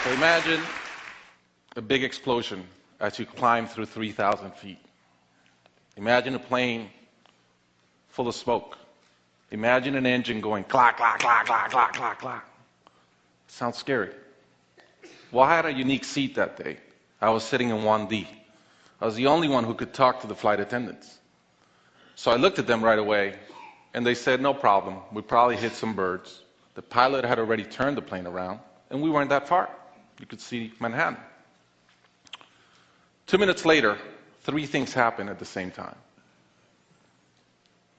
So imagine a big explosion as you climb through 3,000 feet. Imagine a plane full of smoke. Imagine an engine going clack, clack, clack, clack, clack, clack, clack. Sounds scary. Well, I had a unique seat that day. I was sitting in 1D. I was the only one who could talk to the flight attendants. So I looked at them right away, and they said, no problem. We probably hit some birds. The pilot had already turned the plane around, and we weren't that far. You could see Manhattan. 2 minutes later, 3 things happen at the same time.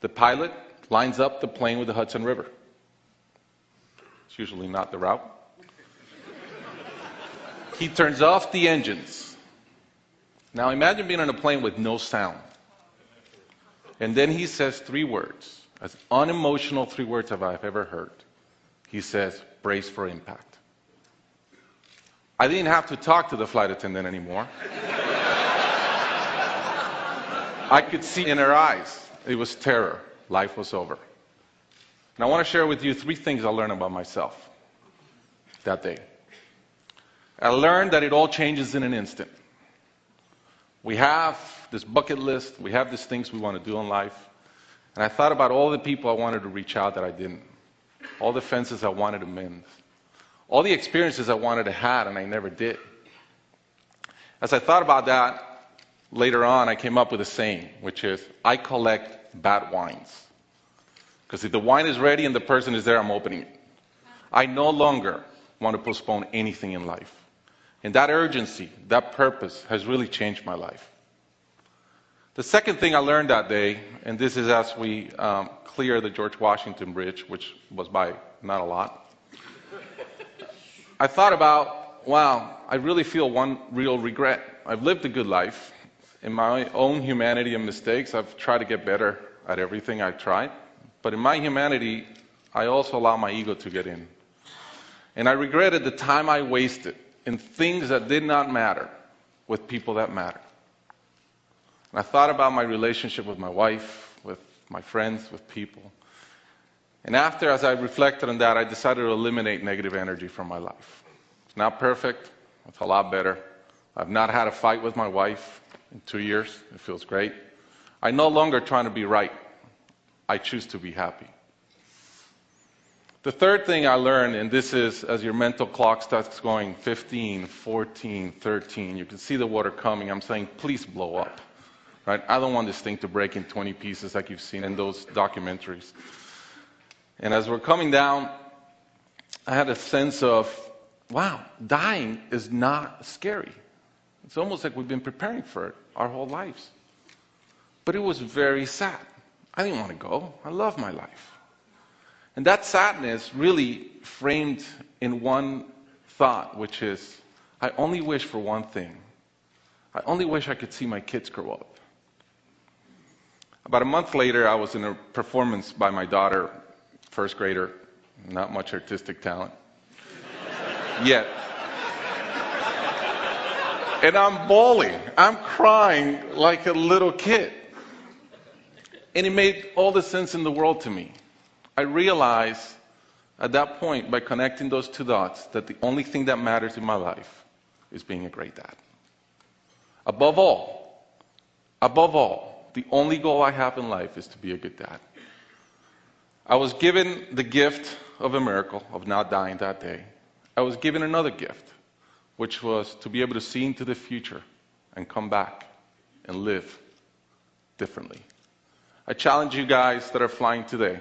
The pilot lines up the plane with the Hudson River. It's usually not the route. He turns off the engines. Now imagine being on a plane with no sound. And then he says 3 words, as unemotional 3 words as I've ever heard. He says, brace for impact. I didn't have to talk to the flight attendant anymore. I could see in her eyes. It was terror. Life was over. And I want to share with you 3 things I learned about myself that day. I learned that it all changes in an instant. We have this bucket list. We have these things we want to do in life. And I thought about all the people I wanted to reach out that I didn't. All the fences I wanted to mend. All the experiences I wanted to have and I never did. As I thought about that, later on I came up with a saying, which is, I collect bad wines. Because if the wine is ready and the person is there, I'm opening it. I no longer want to postpone anything in life. And that urgency, that purpose has really changed my life. The second thing I learned that day, and this is as we clear the George Washington Bridge, which was by not a lot. I thought about, wow, I really feel one real regret. I've lived a good life. In my own humanity and mistakes, I've tried to get better at everything I've tried. But in my humanity, I also allow my ego to get in. And I regretted the time I wasted in things that did not matter with people that matter. And I thought about my relationship with my wife, with my friends, with people. And after, as I reflected on that, I decided to eliminate negative energy from my life. It's not perfect. It's a lot better. I've not had a fight with my wife in 2 years. It feels great. I'm no longer trying to be right. I choose to be happy. The third thing I learned, and this is as your mental clock starts going 15, 14, 13, you can see the water coming. I'm saying, please blow up. Right? I don't want this thing to break in 20 pieces like you've seen in those documentaries. And as we're coming down, I had a sense of, wow, dying is not scary. It's almost like we've been preparing for it our whole lives. But it was very sad. I didn't want to go. I love my life. And that sadness really framed in one thought, which is, I only wish for one thing. I only wish I could see my kids grow up. About a month later, I was in a performance by my daughter, first grader, not much artistic talent yet. And I'm bawling. I'm crying like a little kid. And it made all the sense in the world to me. I realized at that point, by connecting those 2 dots, that the only thing that matters in my life is being a great dad. Above all, the only goal I have in life is to be a good dad. I was given the gift of a miracle of not dying that day. I was given another gift, which was to be able to see into the future and come back and live differently. I challenge you guys that are flying today.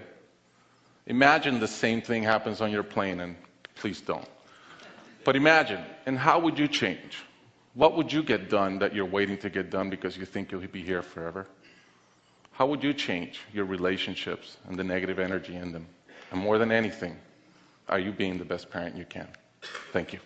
Imagine the same thing happens on your plane, and please don't. But imagine, and how would you change? What would you get done that you're waiting to get done because you think you'll be here forever? How would you change your relationships and the negative energy in them? And more than anything, are you being the best parent you can? Thank you.